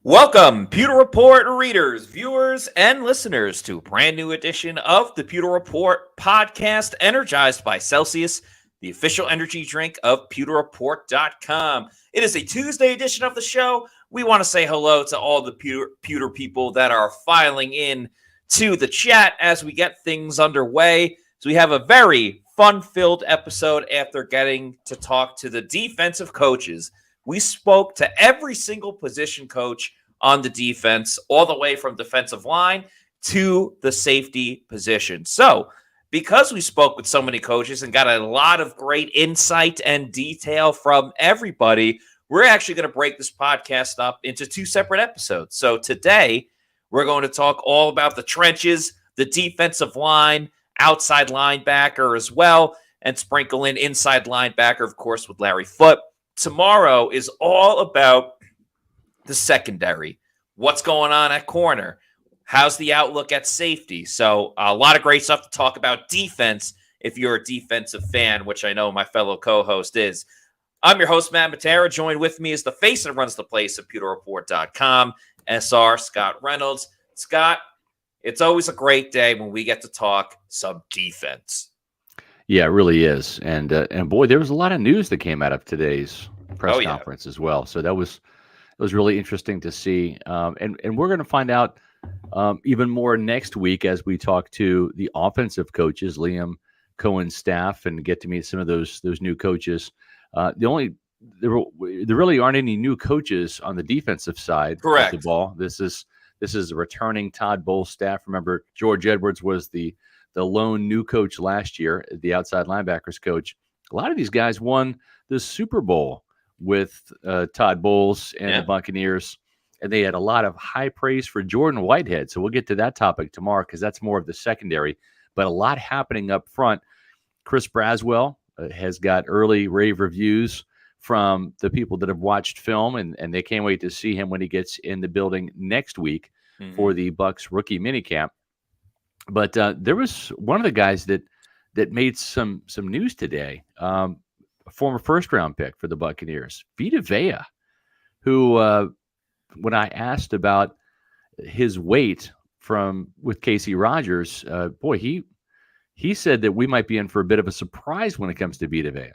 Welcome, Pewter Report readers, viewers, and listeners to a brand new edition of the Pewter Report podcast, energized by Celsius, the official energy drink of PewterReport.com. It is a Tuesday edition of the show. We want to say hello to all the Pewter people that are filing in to the chat as we get things underway. So we have a very fun-filled episode after getting to talk to the defensive coaches. We spoke to every single position coach on the defense, all the way from defensive line to the safety position. So, because we spoke with so many coaches and got a lot of great insight and detail from everybody, we're actually going to break this podcast up into two separate episodes. So today, we're going to talk all about the trenches, the defensive line, outside linebacker as well, and sprinkle in inside linebacker, of course, with Larry Foote. Tomorrow is all about the secondary. What's going on at corner? How's the outlook at safety? So a lot of great stuff to talk about defense if you're a defensive fan, which I know my fellow co-host is. I'm your host, Matt Matera. Joined with me is the face that runs the place at PewterReport.com, SR Scott Reynolds. Scott, it's always a great day when we get to talk some defense. Yeah, it really is. And boy, there was a lot of news that came out of today's press conference as well. So it was really interesting to see. And we're going to find out even more next week as we talk to the offensive coaches, Liam Cohen's staff, and get to meet some of those new coaches. There really aren't any new coaches on the defensive side Correct. of the ball. This is a returning Todd Bowles staff. Remember, George Edwards was the lone new coach last year, the outside linebackers coach. A lot of these guys won the Super Bowl with Todd Bowles and the Buccaneers, and they had a lot of high praise for Jordan Whitehead. So we'll get to that topic tomorrow because that's more of the secondary, but a lot happening up front. Chris Braswell has got early rave reviews from the people that have watched film, and they can't wait to see him when he gets in the building next week for the Bucs rookie minicamp. But there was one of the guys that made some news today, a former first-round pick for the Buccaneers, Vita Vea, who, when I asked about his weight with Casey Rogers, he said that we might be in for a bit of a surprise when it comes to Vita Vea.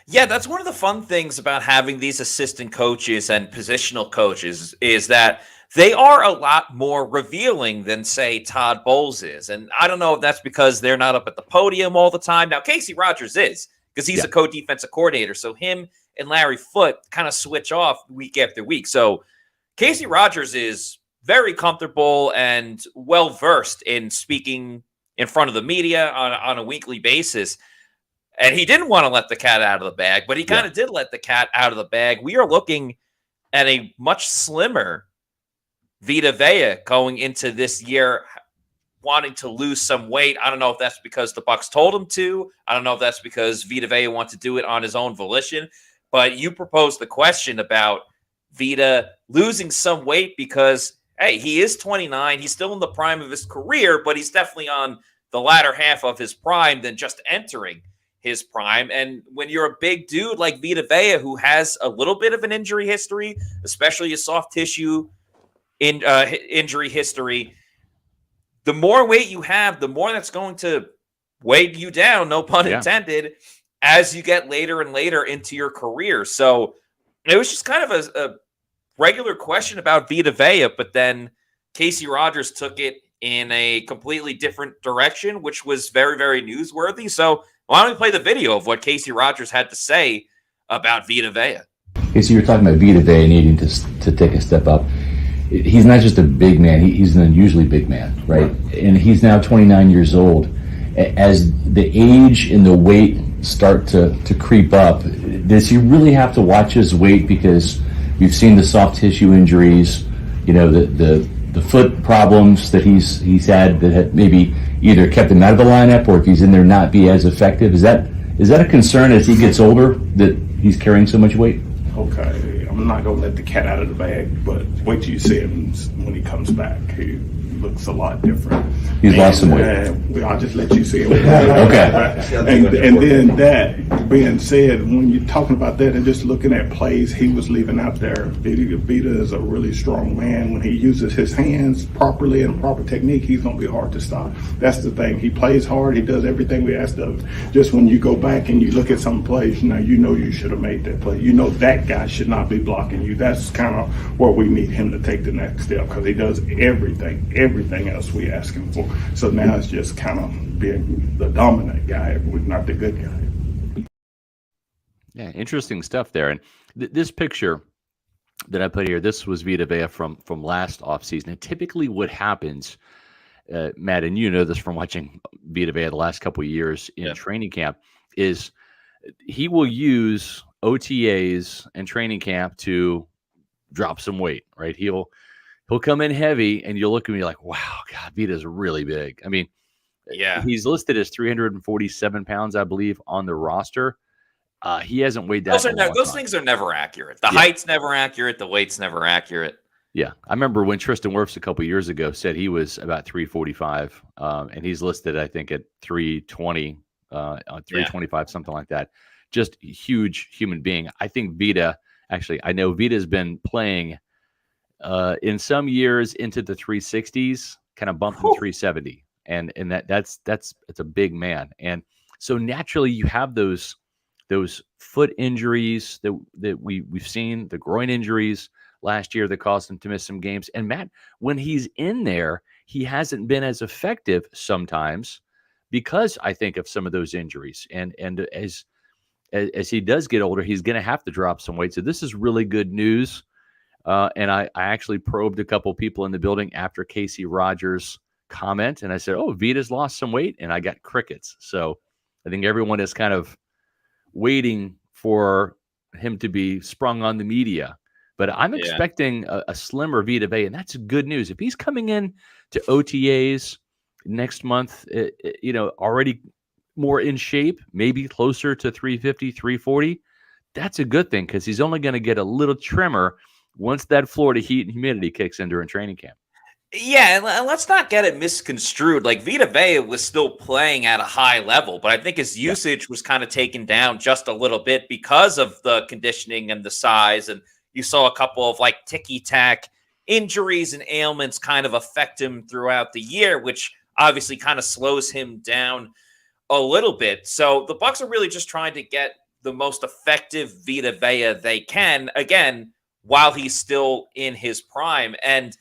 Yeah, that's one of the fun things about having these assistant coaches and positional coaches is that they are a lot more revealing than, say, Todd Bowles is. And I don't know if that's because they're not up at the podium all the time. Now, Casey Rogers is, because he's a co-defensive coordinator. So him and Larry Foote kind of switch off week after week. So Casey Rogers is very comfortable and well-versed in speaking in front of the media on a weekly basis. And he didn't want to let the cat out of the bag, but he kind of did let the cat out of the bag. We are looking at a much slimmer Vita Vea going into this year, wanting to lose some weight. I don't know if that's because the Bucs told him to. I don't know if that's because Vita Vea wants to do it on his own volition. But you proposed the question about Vita losing some weight because, hey, he is 29. He's still in the prime of his career, but he's definitely on the latter half of his prime than just entering his prime. And when you're a big dude like Vita Vea, who has a little bit of an injury history, especially a soft tissue injury history, the more weight you have, the more that's going to weigh you down, no pun intended, as you get later and later into your career. So it was just kind of a regular question about Vita Vea, but then Casey Rogers took it in a completely different direction, which was very, very newsworthy. So why don't we play the video of what Casey Rogers had to say about Vita Vea? Okay, so you're talking about Vita Vea needing to take a step up. He's not just a big man, he's an unusually big man, right? And he's now 29 years old. As the age and the weight start to creep up, does he really have to watch his weight? Because you've seen the soft tissue injuries, you know, the foot problems that he's had that had maybe either kept him out of the lineup, or if he's in there, not be as effective. Is that a concern as he gets older that he's carrying so much weight? Okay, I'm not gonna let the cat out of the bag, but wait till you see him when he comes back. looks a lot different. He's lost some weight. I'll just let you see it. Okay. And then that being said, when you're talking about that and just looking at plays he was leaving out there, Vita is a really strong man. When he uses his hands properly and proper technique, he's going to be hard to stop. That's the thing. He plays hard. He does everything we asked of him. Just when you go back and you look at some plays, you know you should have made that play. You know that guy should not be blocking you. That's kind of where we need him to take the next step, because he does everything else we ask him for. So now it's just kind of being the dominant guy, not the good guy. Yeah, interesting stuff there. And this picture that I put here, this was Vita Vea from last offseason. And typically what happens, Matt, and you know this from watching Vita Vea the last couple of years in training camp, is he will use OTAs and training camp to drop some weight, right? He'll come in heavy, and you'll look at me like, wow, God, Vita's really big. I mean, he's listed as 347 pounds, I believe, on the roster. He hasn't weighed that. Those things are never accurate. The height's never accurate. The weight's never accurate. Yeah. I remember when Tristan Wirfs a couple of years ago said he was about 345, and he's listed, I think, at 320, 325, something like that. Just a huge human being. I think Vita, actually, I know Vita's been playing in some years into the 360s, kind of bumped to 370. And that's a big man. And so naturally you have those foot injuries that we've seen, the groin injuries last year that caused him to miss some games. And Matt, when he's in there, he hasn't been as effective sometimes because I think of some of those injuries. And as he does get older, he's going to have to drop some weight. So this is really good news. And I actually probed a couple people in the building after Casey Rogers' comment, and I said, "Oh, Vita's lost some weight," and I got crickets. So I think everyone is kind of waiting for him to be sprung on the media. But I'm expecting a slimmer Vita Vea, and that's good news. If he's coming in to OTAs next month, already more in shape, maybe closer to 350, 340, that's a good thing, because he's only going to get a little trimmer once that Florida heat and humidity kicks in during training camp. Yeah, and let's not get it misconstrued. Like, Vita Vea was still playing at a high level, but I think his usage was kind of taken down just a little bit because of the conditioning and the size. And you saw a couple of like ticky-tack injuries and ailments kind of affect him throughout the year, which obviously kind of slows him down a little bit. So the Bucs are really just trying to get the most effective Vita Vea they can, again, while he's still in his prime. And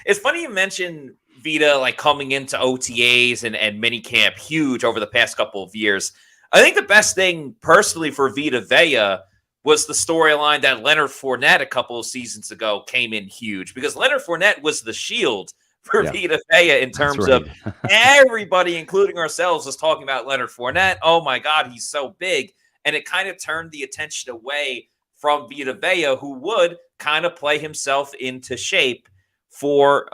it's funny you mentioned Vita like coming into OTAs and minicamp huge over the past couple of years. I think the best thing personally for Vita Vea was the storyline that Leonard Fournette a couple of seasons ago came in huge, because Leonard Fournette was the shield for Vita Vea in terms of everybody, including ourselves, was talking about Leonard Fournette. Oh my God, he's so big. And it kind of turned the attention away from Vita Vea, who would kind of play himself into shape for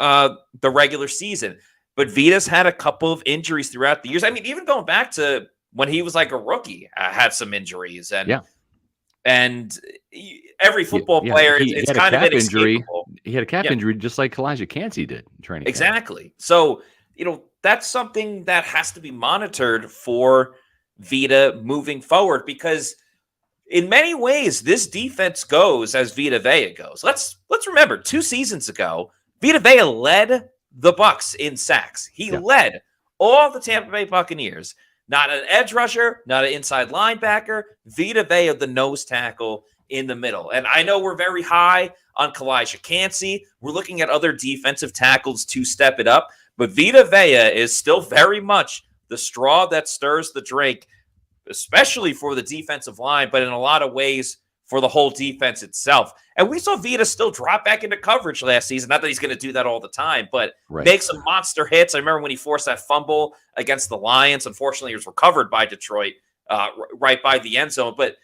the regular season. But Vita's had a couple of injuries throughout the years. I mean, even going back to when he was like a rookie, had some injuries. And every football player, it's kind of inescapable. He had a calf injury just like Elijah Kancey did in training camp. Exactly. So, that's something that has to be monitored for Vita moving forward, because in many ways, this defense goes as Vita Vea goes. Let's remember, 2 seasons ago, Vita Vea led the Bucs in sacks. He led all the Tampa Bay Buccaneers. Not an edge rusher, not an inside linebacker. Vita Vea, the nose tackle in the middle. And I know we're very high on Elijah Kancey. We're looking at other defensive tackles to step it up. But Vita Vea is still very much the straw that stirs the drink, especially for the defensive line, but in a lot of ways for the whole defense itself. And we saw Vita still drop back into coverage last season. Not that he's going to do that all the time, but make some monster hits. I remember when he forced that fumble against the Lions. Unfortunately, it was recovered by Detroit right by the end zone. But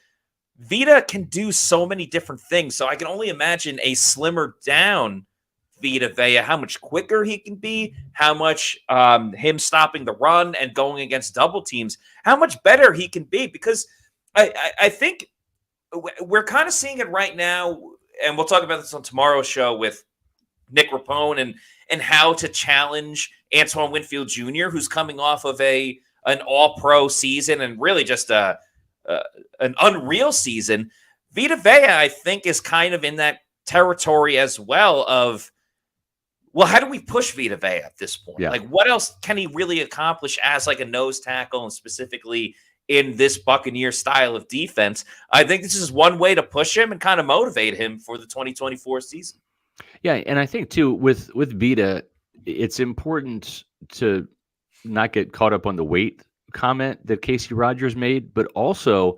Vita can do so many different things. So I can only imagine a slimmer down Vita Vea, how much quicker he can be, how much him stopping the run and going against double teams, how much better he can be. Because I think we're kind of seeing it right now, and we'll talk about this on tomorrow's show with Nick Rapone and how to challenge Antoine Winfield Jr., who's coming off of an all-pro season and really just an unreal season. Vita Vea, I think, is kind of in that territory as well of, well, how do we push Vita Vea at this point? Yeah. Like, what else can he really accomplish as like a nose tackle, and specifically in this Buccaneer style of defense? I think this is one way to push him and kind of motivate him for the 2024 season. Yeah, and I think too with Vita, it's important to not get caught up on the weight comment that Casey Rogers made, but also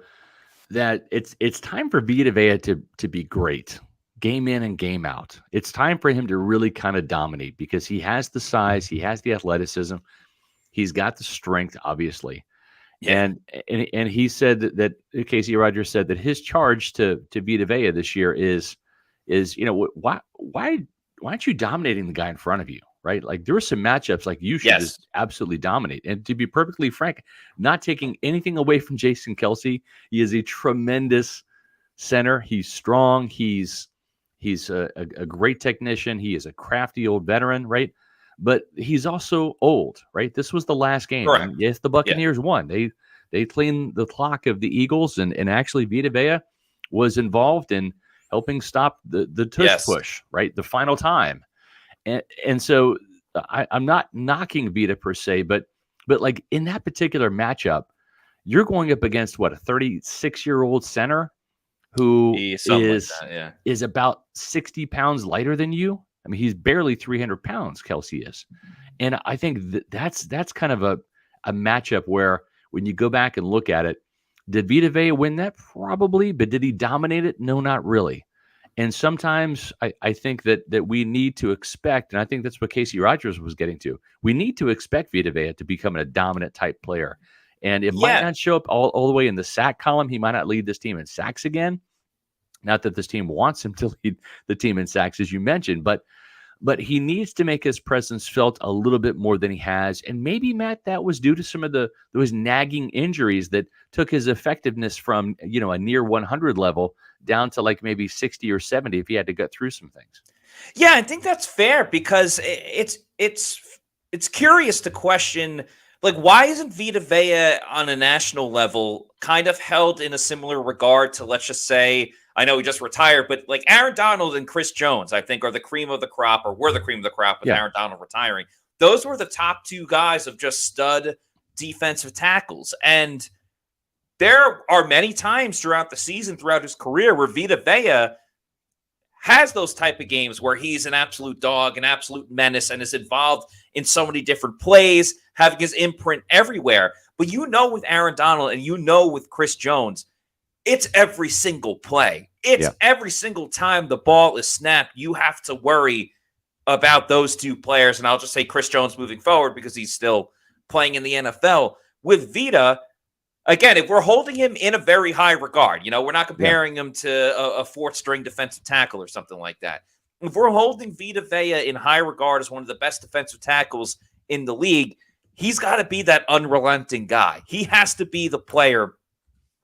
that it's time for Vita Vea to be great, game in and game out. It's time for him to really kind of dominate because he has the size, he has the athleticism, he's got the strength, obviously. Yeah. And he said that Casey Rogers said that his charge to Vita Vea this year is why aren't you dominating the guy in front of you, right? Like there are some matchups like you should just absolutely dominate. And to be perfectly frank, not taking anything away from Jason Kancey, he is a tremendous center. He's strong. He's a great technician. He is a crafty old veteran, right? But he's also old, right? This was the last game. Correct. Yes, the Buccaneers won. They cleaned the clock of the Eagles, and actually Vita Vea was involved in helping stop the tush push, right? The final time. And so I'm not knocking Vita per se, but like in that particular matchup, you're going up against what, a 36-year-old center who is about 60 pounds lighter than you. I mean, he's barely 300 pounds, Kancey is. And I think that's kind of a matchup where when you go back and look at it, did Vita Vea win that? Probably, but did he dominate it? No, not really. And sometimes I think that we need to expect, and I think that's what Casey Rogers was getting to, we need to expect Vita Vea to become a dominant type player. And it might not show up all the way in the sack column. He might not lead this team in sacks again. Not that this team wants him to lead the team in sacks, as you mentioned, but he needs to make his presence felt a little bit more than he has. And maybe, Matt, that was due to some of those nagging injuries that took his effectiveness from, a near 100 level down to like maybe 60 or 70 if he had to get through some things. Yeah, I think that's fair because it's curious to question, like, why isn't Vita Vea on a national level kind of held in a similar regard to, let's just say, I know he just retired, but like Aaron Donald and Chris Jones, I think, are the cream of the crop, or were the cream of the crop with Aaron Donald retiring. Those were the top two guys of just stud defensive tackles. And there are many times throughout the season, throughout his career, where Vita Vea has those type of games where he's an absolute dog, an absolute menace, and is involved in so many different plays, having his imprint everywhere. But with Aaron Donald and with Chris Jones, it's every single play. It's every single time the ball is snapped, you have to worry about those two players. And I'll just say Chris Jones moving forward because he's still playing in the NFL. With Vita, again, if we're holding him in a very high regard, we're not comparing him to a fourth-string defensive tackle or something like that. If we're holding Vita Vea in high regard as one of the best defensive tackles in the league, he's got to be that unrelenting guy. He has to be the player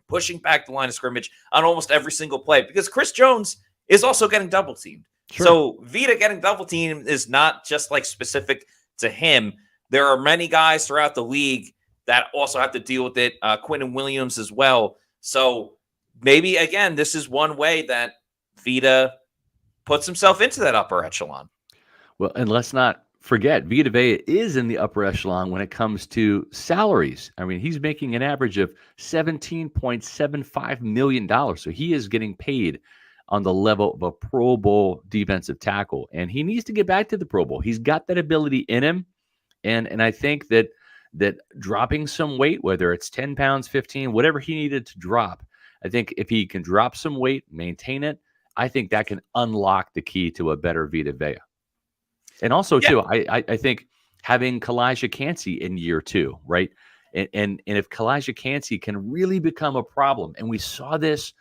pushing back the line of scrimmage on almost every single play because Chris Jones is also getting double teamed. Sure. So Vita getting double teamed is not just like specific to him. There are many guys throughout the league that also have to deal with it. Quinton Williams as well. So maybe, again, this is one way that Vita puts himself into that upper echelon. Well, and let's not forget, Vita Vea is in the upper echelon when it comes to salaries. I mean, he's making an average of $17.75 million. So he is getting paid on the level of a Pro Bowl defensive tackle. And he needs to get back to the Pro Bowl. He's got that ability in him. And I think that dropping some weight, whether it's 10 pounds, 15, whatever he needed to drop, I think if he can drop some weight, maintain it, I think that can unlock the key to a better Vita Vea. And also, too, I think having Kancey in year 2, right? And if Kancey can really become a problem, and we saw this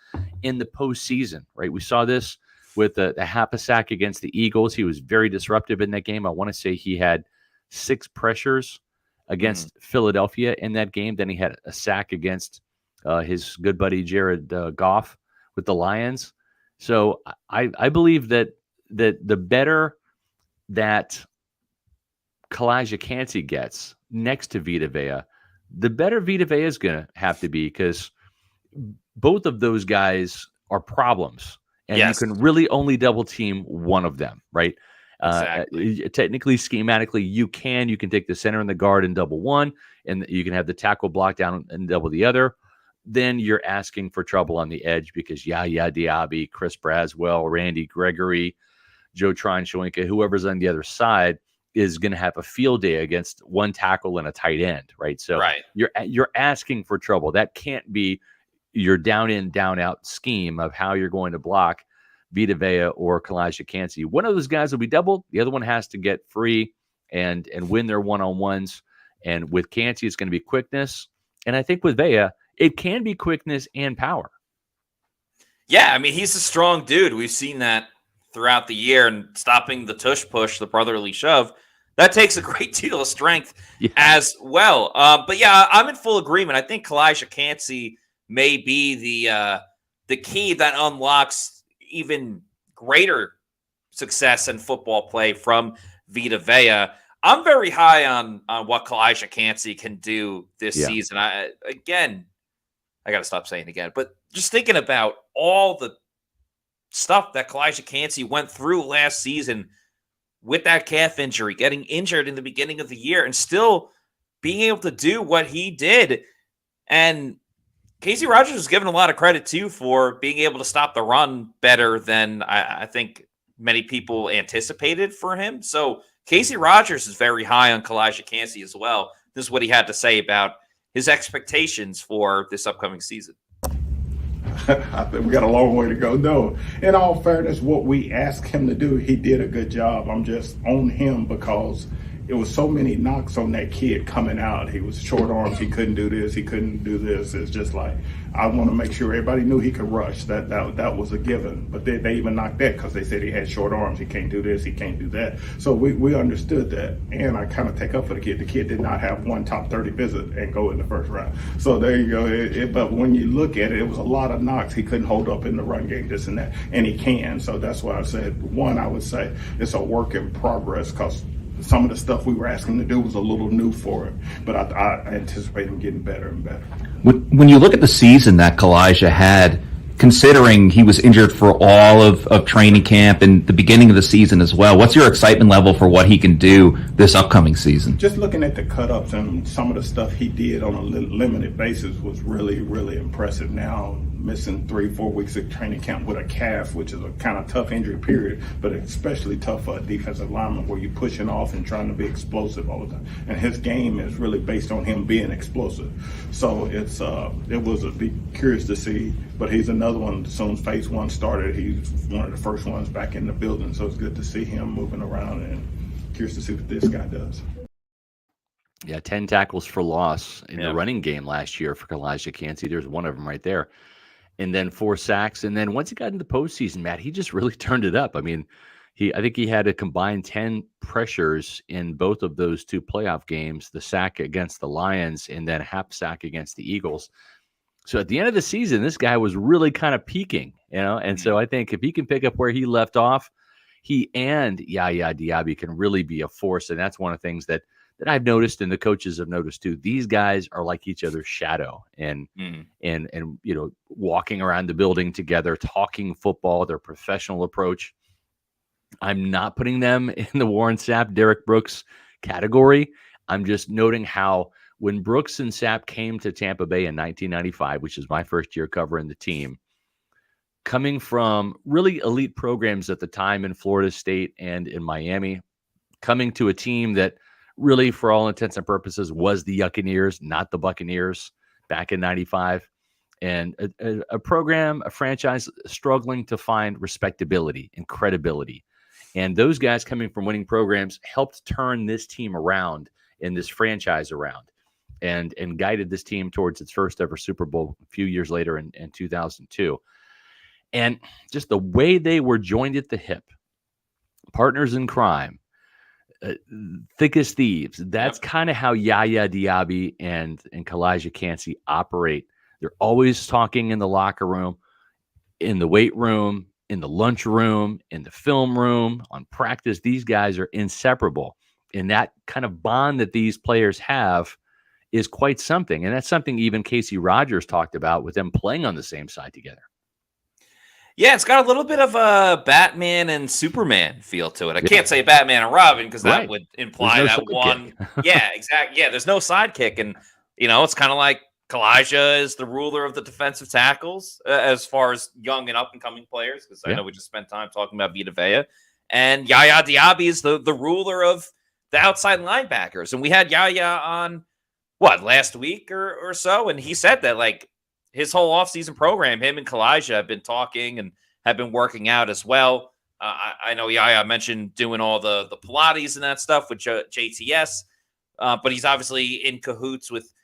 in the postseason, right? We saw this with the half a sack against the Eagles. He was very disruptive in that game. I want to say he had 6 pressures against Philadelphia in that game. Then he had a sack against his good buddy Jared Goff with the Lions. So I believe that the better that Kancey Kancey gets next to Vita Vea, the better Vita Vea is going to have to be, because both of those guys are problems, and Yes. you can really only double team one of them, right? Exactly. Technically, schematically, you can take the center and the guard and double one, and you can have the tackle block down and double the other. Then you're asking for trouble on the edge, because Yaya Diaby, Chris Braswell, Randy Gregory, Joe Tryon-Shoyinka, whoever's on the other side is going to have a field day against one tackle and a tight end, right? So you're asking for trouble. That can't be your down in, down out scheme of how you're going to block Vita Vea or Kancey Kancey. One of those guys will be doubled. The other one has to get free and win their one-on-ones. And with Kancey, it's going to be quickness. And I think with Vea, it can be quickness and power. Yeah, I mean, he's a strong dude. We've seen that throughout the year, and stopping the tush push, the brotherly shove, that takes a great deal of strength as well. But yeah, I'm in full agreement. I think Kancey Kancey may be the key that unlocks even greater success in football play from Vita Vea. I'm very high on what Kancey Kancey can do this season. I got to stop saying again, but just thinking about all the stuff that Kancey Kancey went through last season with that calf injury, getting injured in the beginning of the year, and still being able to do what he did. And Casey Rogers was given a lot of credit, too, for being able to stop the run better than I think many people anticipated for him. So Casey Rogers is very high on Kancey Kancey as well. This is what he had to say about his expectations for this upcoming season. I think we got a long way to go. No, in all fairness, what we asked him to do, he did a good job. I'm just on him because it was so many knocks on that kid coming out. He was short arms. He couldn't do this. He couldn't do this. It's just like, I want to make sure everybody knew he could rush. That was a given. But they even knocked that because they said he had short arms. He can't do this. He can't do that. So we understood that. And I kind of take up for the kid. The kid did not have one top 30 visit and go in the first round. So there you go. But when you look at it, it was a lot of knocks. He couldn't hold up in the run game, this and that. And he can. So that's why I said, one, I would say it's a work in progress, because some of the stuff we were asking him to do was a little new for him, but I anticipate him getting better and better. When you look at the season that Kancey had, considering he was injured for all of training camp and the beginning of the season as well, what's your excitement level for what he can do this upcoming season? Just looking at the cut-ups and some of the stuff he did on a limited basis was really, really impressive. Now, missing 3-4 weeks of training camp with a calf, which is a kind of tough injury period, but especially tough for a defensive lineman where you're pushing off and trying to be explosive all the time. And his game is really based on him being explosive. So it was be curious to see, but he's another one. As soon as phase one started, he's one of the first ones back in the building. So it's good to see him moving around, and curious to see what this guy does. Yeah, 10 tackles for loss in the running game last year for Kancey Kancey. There's one of them right there. And then 4 sacks. And then once he got into the postseason, Matt, he just really turned it up. I mean, I think he had a combined 10 pressures in both of those 2 playoff games, the sack against the Lions and then half sack against the Eagles. So at the end of the season, this guy was really kind of peaking, And so I think if he can pick up where he left off, he and Yaya Diaby can really be a force. And that's one of the things that I've noticed, and the coaches have noticed too. These guys are like each other's shadow, and walking around the building together, talking football, their professional approach. I'm not putting them in the Warren Sapp, Derek Brooks category. I'm just noting how when Brooks and Sapp came to Tampa Bay in 1995, which is my first year covering the team, coming from really elite programs at the time in Florida State and in Miami, coming to a team that really, for all intents and purposes, was the Buccaneers, not the Buccaneers, back in 95. And a program, a franchise struggling to find respectability and credibility. And those guys coming from winning programs helped turn this team around and this franchise around and guided this team towards its first ever Super Bowl a few years later in 2002. And just the way they were joined at the hip, partners in crime, thick as thieves. That's kind of how Yaya Diaby and Kancey Kancey operate. They're always talking in the locker room, in the weight room, in the lunchroom, in the film room, on practice. These guys are inseparable. And that kind of bond that these players have is quite something. And that's something even Casey Rogers talked about with them playing on the same side together. Yeah, it's got a little bit of a Batman and Superman feel to it. I can't say Batman and Robin because that would imply no that one. Yeah, exactly. Yeah, there's no sidekick. And, it's kind of like Kalijah is the ruler of the defensive tackles as far as young and up-and-coming players, because I know we just spent time talking about Vita Vea. And Yaya Diaby is the ruler of the outside linebackers. And we had Yaya on, last week or so? And he said that, like, his whole offseason program, him and Kalijah have been talking and have been working out as well. I know Yaya mentioned doing all the Pilates and that stuff with JTS, but he's obviously in cahoots with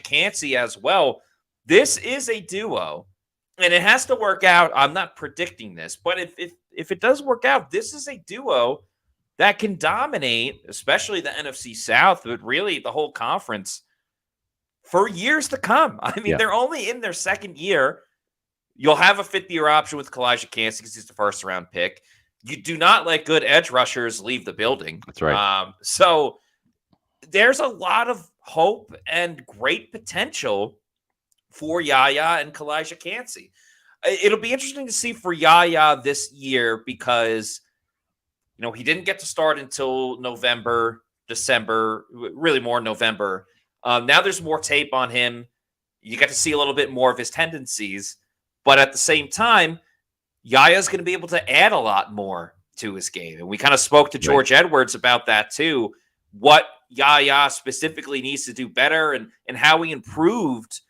Kancey as well. This is a duo, and it has to work out. I'm not predicting this, but if it does work out, this is a duo that can dominate, especially the NFC South, but really the whole conference for years to come. I mean, they're only in their second year. You'll have a fifth-year option with Kancey because he's the first-round pick. You do not let good edge rushers leave the building. That's right. So there's a lot of hope and great potential for Yaya and Kancey. It'll be interesting to see for Yaya this year because, he didn't get to start until November, December, really more November. Now there's more tape on him. You get to see a little bit more of his tendencies. But at the same time, Yaya's going to be able to add a lot more to his game. And we kind of spoke to George Edwards about that too. What Yaya specifically needs to do better and how he improved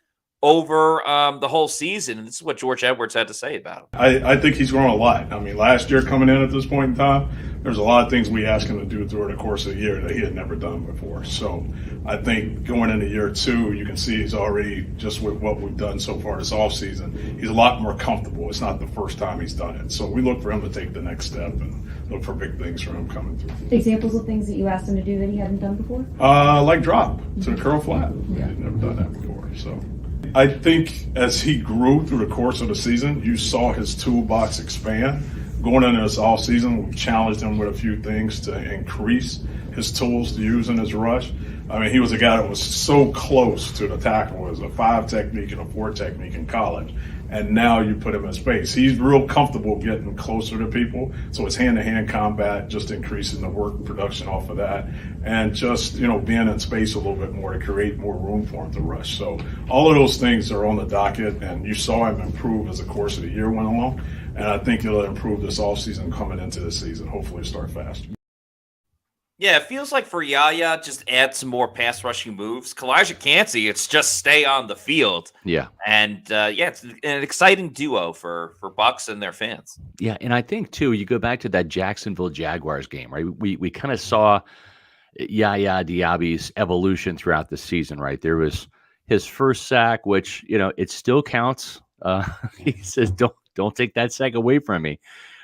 over the whole season. And this is what George Edwards had to say about him. I think he's grown a lot. I mean, last year coming in at this point in time, there's a lot of things we asked him to do throughout the course of the year that he had never done before. So I think going into year two, you can see he's already, just with what we've done so far this offseason, he's a lot more comfortable. It's not the first time he's done it. So we look for him to take the next step and look for big things from him coming through. Examples of things that you asked him to do that he hadn't done before? Like drop to the curl flat. Yeah. He'd never done that before. So I think as he grew through the course of the season, you saw his toolbox expand. Going into this offseason, we challenged him with a few things to increase his tools to use in his rush. I mean, he was a guy that was so close to the tackle. It was a 5 technique and a 4 technique in college. And now you put him in space. He's real comfortable getting closer to people. So it's hand-to-hand combat, just increasing the work production off of that. And just, being in space a little bit more to create more room for him to rush. So all of those things are on the docket. And you saw him improve as the course of the year went along. And I think it'll improve this offseason coming into the season. Hopefully start fast. Yeah, it feels like for Yaya, just add some more pass rushing moves. Kancey, it's just stay on the field. Yeah. And it's an exciting duo for Bucs and their fans. Yeah, and I think, too, you go back to that Jacksonville Jaguars game, right? We kind of saw Yaya Diaby's evolution throughout the season, right? There was his first sack, which, it still counts. He says, don't take that sack away from me.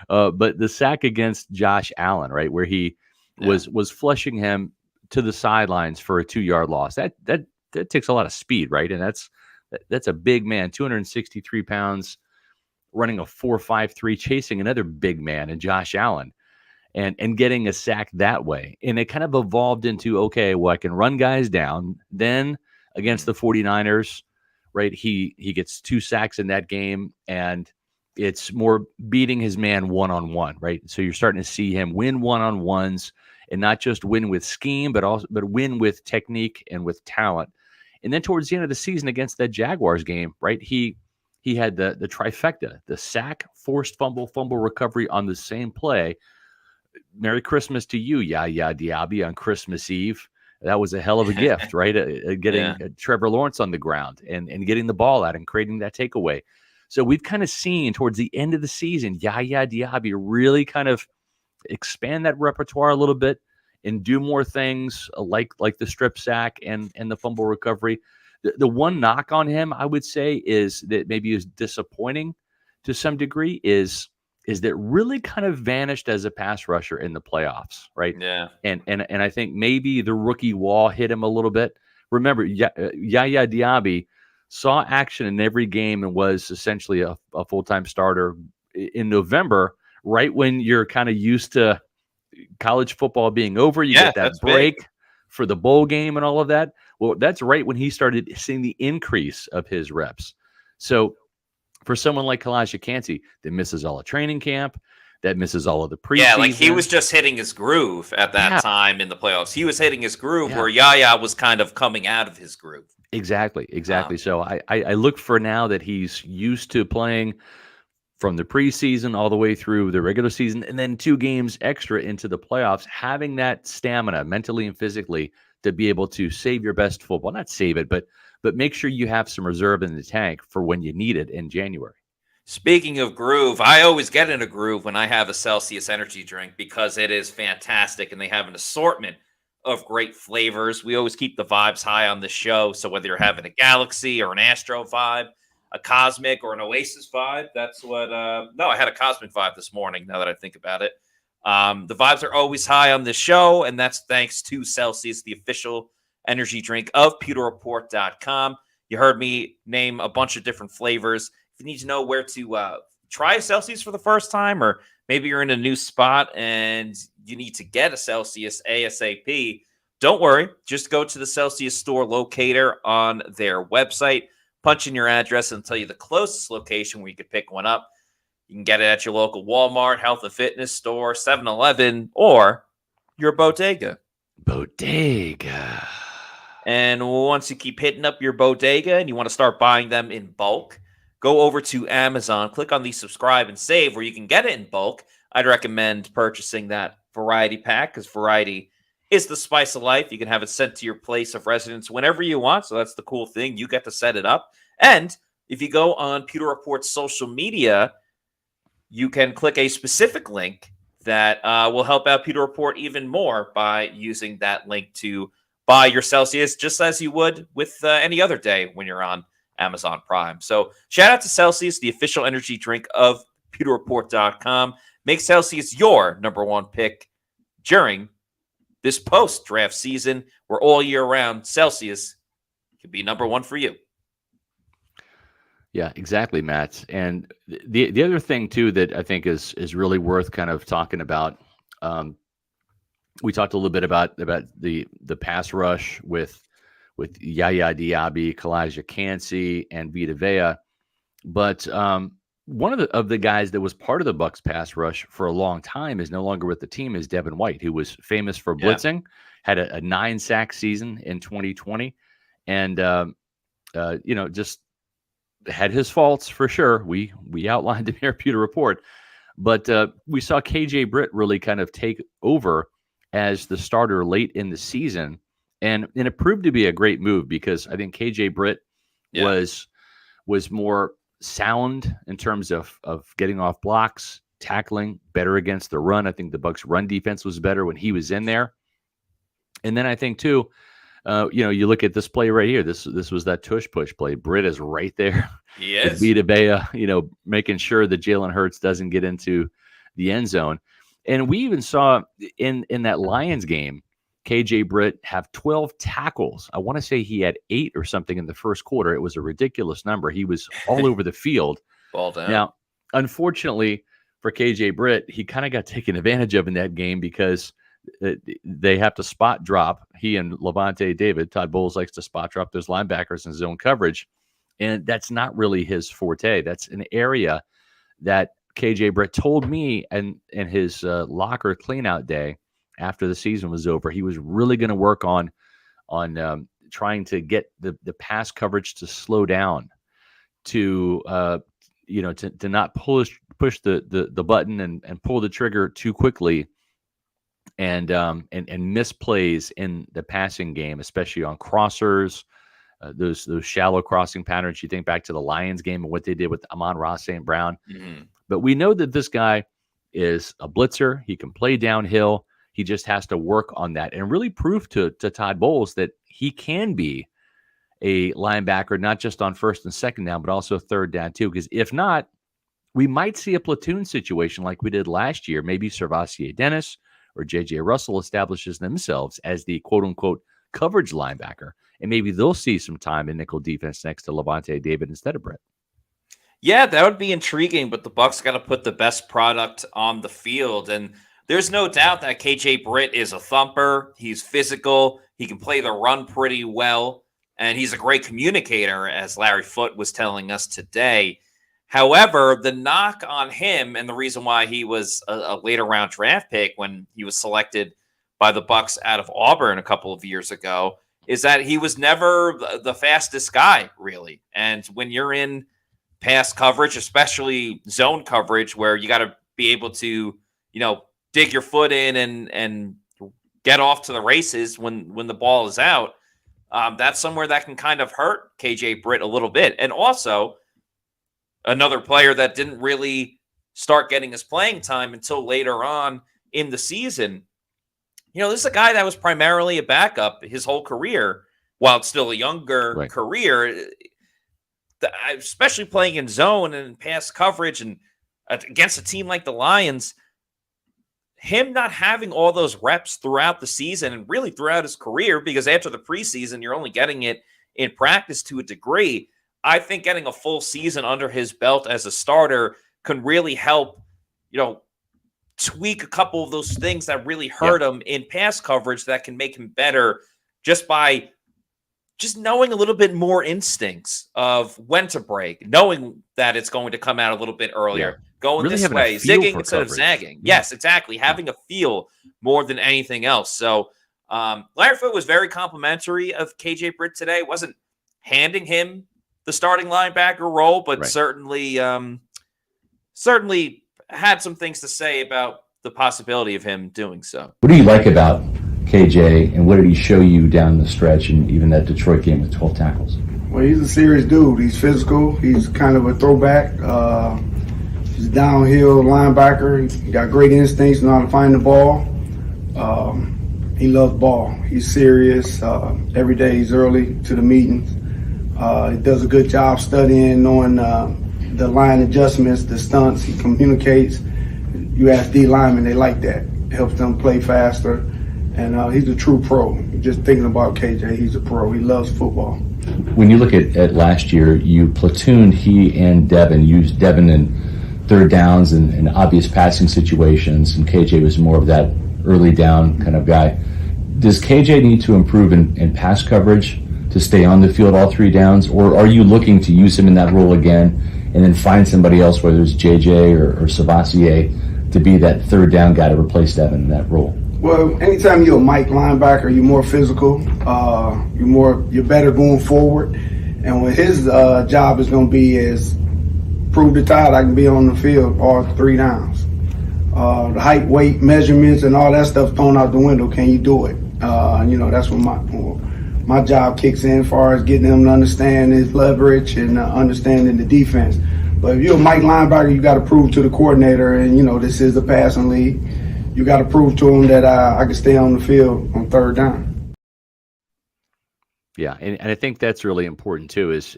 But the sack against Josh Allen, right, where he was flushing him to the sidelines for a 2-yard loss. That takes a lot of speed, right? And that's a big man, 263 pounds, running a 4.53, chasing another big man in Josh Allen, and getting a sack that way. And it kind of evolved into, okay, well, I can run guys down. Then against the 49ers, right, he gets 2 sacks in that game, and it's more beating his man one-on-one, right? So you're starting to see him win one-on-ones and not just win with scheme, but win with technique and with talent. And then towards the end of the season against that Jaguars game, right, he had the trifecta, the sack, forced fumble recovery on the same play. Merry Christmas to you, Yaya Diaby, on Christmas Eve. That was a hell of a gift, right? Getting Trevor Lawrence on the ground and getting the ball out and creating that takeaway. So we've kind of seen towards the end of the season, Yaya Diaby really kind of expand that repertoire a little bit and do more things like the strip sack and the fumble recovery. The one knock on him, I would say, is that maybe is disappointing to some degree is that really kind of vanished as a pass rusher in the playoffs, right? Yeah. And I think maybe the rookie wall hit him a little bit. Remember, Yaya Diaby saw action in every game and was essentially a full-time starter in November, right when you're kind of used to college football being over. You get that break for the bowl game and all of that. Well, that's right when he started seeing the increase of his reps. So for someone like Kancey that misses all of training camp, that misses all of the preseason. Yeah, like he was just hitting his groove at that time in the playoffs. He was hitting his groove where Yaya was kind of coming out of his groove. Exactly. So I look for now that he's used to playing from the preseason all the way through the regular season, and then 2 games extra into the playoffs, having that stamina mentally and physically to be able to save your best football. Not save it, but make sure you have some reserve in the tank for when you need it in January. Speaking of groove, I always get in a groove when I have a Celsius energy drink because it is fantastic and they have an assortment of great flavors. We always keep the vibes high on the show. So whether you're having a Galaxy or an Astro vibe, a Cosmic or an Oasis vibe, that's what, no, I had a Cosmic vibe this morning now that I think about it. The vibes are always high on the show, and that's thanks to Celsius, the official energy drink of PewterReport.com. You heard me name a bunch of different flavors. If you need to know where to try Celsius for the first time, or maybe you're in a new spot and you need to get a Celsius ASAP, don't worry. Just go to the Celsius store locator on their website, punch in your address, and tell you the closest location where you could pick one up. You can get it at your local Walmart, health and fitness store, 7-Eleven, or your bodega. Bodega. And once you keep hitting up your bodega and you want to start buying them in bulk, go over to Amazon, click on the subscribe and save where you can get it in bulk. I'd recommend purchasing that variety pack because variety is the spice of life. You can have it sent to your place of residence whenever you want. So that's the cool thing. You get to set it up. And if you go on Pewter Report's social media, you can click a specific link that will help out Pewter Report even more by using that link to buy your Celsius just as you would with any other day when you're on Amazon Prime. So shout out to Celsius, the official energy drink of PewterReport.com. Make Celsius your number one pick during this post-draft season where all year round Celsius could be number one for you. Yeah, exactly, Matt. And the other thing, too, that I think is really worth kind of talking about, we talked a little bit about the pass rush with Yaya Diaby, Kancey, and Vita Vea. But one of the guys that was part of the Bucs pass rush for a long time is no longer with the team is Devin White, who was famous for blitzing, had a 9-sack season in 2020, and just had his faults for sure. We outlined him here at Pewter Report, but we saw KJ Britt really kind of take over as the starter late in the season, and it proved to be a great move because I think KJ Britt was more sound in terms of getting off blocks, tackling, better against the run. I think the Bucs run defense was better when he was in there. And then I think too, you look at this play right here. This was that tush push play. Britt is right there. Yes. Vita Vea, making sure that Jalen Hurts doesn't get into the end zone. And we even saw in that Lions game, KJ Britt have 12 tackles. I want to say he had 8 or something in the first quarter. It was a ridiculous number. He was all over the field. Ball down. Now, unfortunately for KJ Britt, he kind of got taken advantage of in that game because they have to spot drop. He and Levante David, Todd Bowles likes to spot drop those linebackers in zone coverage. And that's not really his forte. That's an area that KJ Britt told me in his locker cleanout day after the season was over, he was really going to work on trying to get the pass coverage to slow down, to not push the button and pull the trigger too quickly, and miss plays in the passing game, especially on crossers, those shallow crossing patterns. You think back to the Lions game and what they did with Amon-Ra St. Brown. Mm-hmm. But we know that this guy is a blitzer. He can play downhill. He just has to work on that and really prove to Todd Bowles that he can be a linebacker, not just on first and second down, but also third down too. Because if not, we might see a platoon situation like we did last year. Maybe Servassier Dennis or J.J. Russell establishes themselves as the quote-unquote coverage linebacker, and maybe they'll see some time in nickel defense next to Levante David instead of Britt. Yeah, that would be intriguing, but the Bucs got to put the best product on the field. And there's no doubt that KJ Britt is a thumper. He's physical. He can play the run pretty well. And he's a great communicator, as Larry Foote was telling us today. However, the knock on him, and the reason why he was a later round draft pick when he was selected by the Bucs out of Auburn a couple of years ago, is that he was never the fastest guy, really. And when you're in pass coverage, especially zone coverage, where you got to be able to, dig your foot in and get off to the races when the ball is out, that's somewhere that can kind of hurt KJ Britt a little bit. And also, another player that didn't really start getting his playing time until later on in the season. This is a guy that was primarily a backup his whole career, while it's still a younger career, especially playing in zone and pass coverage and against a team like the Lions. Him not having all those reps throughout the season and really throughout his career, because after the preseason, you're only getting it in practice to a degree. I think getting a full season under his belt as a starter can really help, tweak a couple of those things that really hurt him in pass coverage that can make him better just by knowing a little bit more instincts of when to break, knowing that it's going to come out a little bit earlier, going really this way, zigging instead of zagging. Yeah. Yes, exactly. Having a feel more than anything else. So Larry Foote was very complimentary of KJ Britt today. Wasn't handing him the starting linebacker role, but certainly had some things to say about the possibility of him doing so. What do you like about KJ, and what did he show you down the stretch and even that Detroit game with 12 tackles? Well, he's a serious dude. He's physical. He's kind of a throwback. He's a downhill linebacker. He got great instincts, know how to find the ball. He loves ball. He's serious. Every day he's early to the meetings. He does a good job studying, knowing the line adjustments, the stunts. He communicates. You ask D linemen, they like that. It helps them play faster. And he's a true pro. Just thinking about KJ, he's a pro. He loves football. When you look at last year, you platooned he and Devin, used Devin in third downs and obvious passing situations, and KJ was more of that early down kind of guy. Does KJ need to improve in pass coverage to stay on the field all three downs, or are you looking to use him in that role again and then find somebody else, whether it's JJ or Savasier, to be that third down guy to replace Devin in that role? Well, anytime you're a Mike linebacker, you're more physical. You're better going forward. And what his job is going to be is prove to Todd I can be on the field all three downs. The height, weight, measurements, and all that stuff thrown out the window. Can you do it? That's when my job kicks in as far as getting him to understand his leverage and understanding the defense. But if you're a Mike linebacker, you got to prove to the coordinator, and this is a passing league. You got to prove to him that I can stay on the field on third down. Yeah, and I think that's really important too. Is